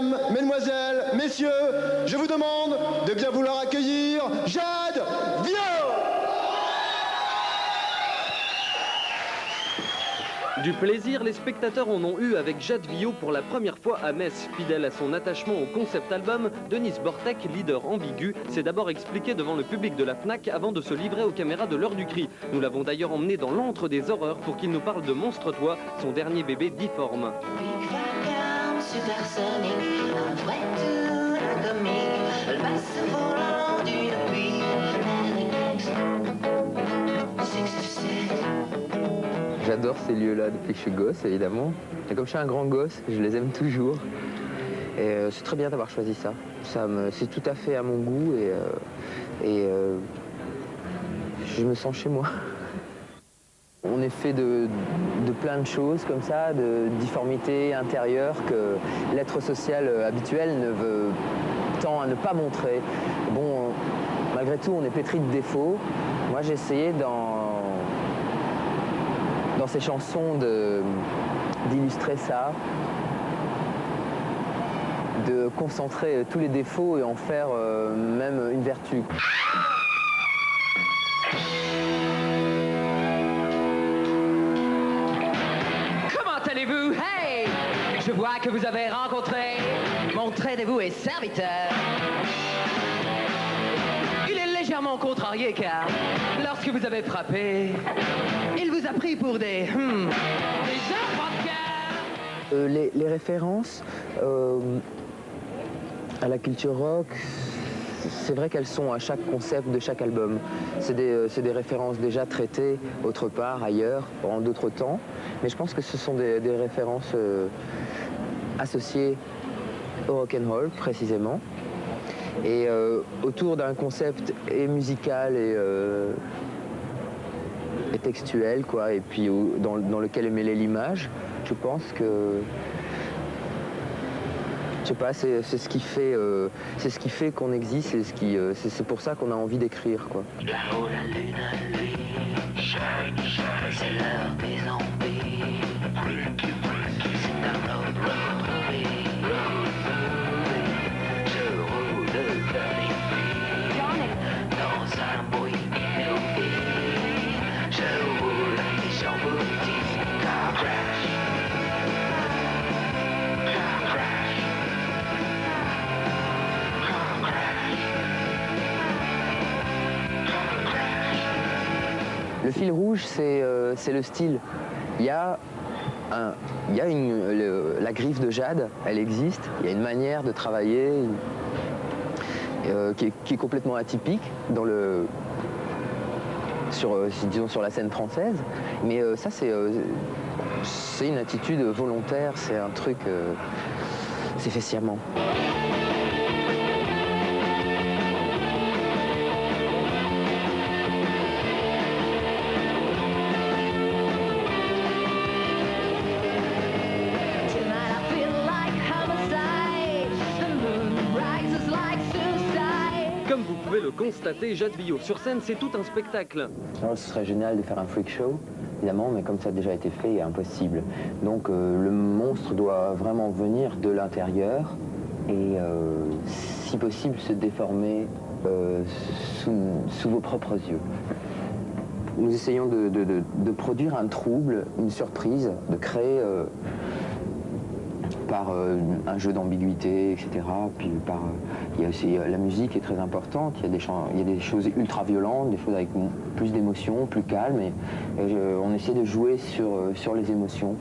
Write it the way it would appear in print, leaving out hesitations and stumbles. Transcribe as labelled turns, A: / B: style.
A: Mesdames, Mesdemoiselles, Messieurs, je vous demande de bien vouloir accueillir Jade Viau.
B: Du plaisir, les spectateurs en ont eu avec Jade Viau pour la première fois à Metz. Fidèle à son attachement au concept album, Denise Bortek, leader ambigu, s'est d'abord expliquée devant le public de la FNAC avant de se livrer aux caméras de l'heure du cri. Nous l'avons d'ailleurs emmené dans l'antre des horreurs pour qu'il nous parle de Monstre Toi, son dernier bébé difforme.
C: J'adore ces lieux-là depuis que je suis gosse, évidemment. Et comme je suis un grand gosse, je les aime toujours. Et c'est très bien d'avoir choisi ça. C'est tout à fait à mon goût et je me sens chez moi. On est fait de plein de choses comme ça, de difformités intérieures que l'être social habituel tend à ne pas montrer. Bon, malgré tout, on est pétri de défauts. Moi, j'ai essayé dans ces chansons d'illustrer ça, de concentrer tous les défauts et en faire même une vertu.
D: Comment allez-vous? Hey! Je vois que vous avez rencontré mon très dévoué serviteur. Il est légèrement contrarié car lorsque vous avez frappé, il vous a pris pour des enfants de cœur.
C: Les références à la culture rock, c'est vrai qu'elles sont à chaque concept de chaque album. C'est des références déjà traitées autre part, ailleurs, en d'autres temps. Mais je pense que ce sont des références associées au rock'n'roll, précisément. Et autour d'un concept et musical et textuel, quoi, et puis dans lequel est mêlée l'image, je pense que, je sais pas, c'est ce qui fait qu'on existe, c'est pour ça qu'on a envie d'écrire, quoi.
E: Là-haut la lune lui shine, c'est l'heure des zombies. C'est un road movie. Je roule vers les filles dans un bruit mélodie. Je roule et j'emboutis. Car crash, car crash, car crash, car crash.
C: Le fil rouge, c'est le style. Il y a la griffe de Jade, elle existe. Il y a une manière de travailler qui est complètement atypique disons sur la scène française. Mais ça, c'est une attitude volontaire, c'est un truc, c'est fait sciemment.
B: Comme vous pouvez le constater, Jade Viau sur scène, c'est tout un spectacle.
C: Alors, ce serait génial de faire un freak show, évidemment, mais comme ça a déjà été fait, il est impossible. Donc le monstre doit vraiment venir de l'intérieur et, si possible, se déformer sous vos propres yeux. Nous essayons de produire un trouble, une surprise, de créer par un jeu d'ambiguïté, etc. Puis il y a aussi la musique qui est très importante. Il y a des choses ultra violentes, des choses avec plus d'émotions, plus calmes. Et on essaie de jouer sur les émotions.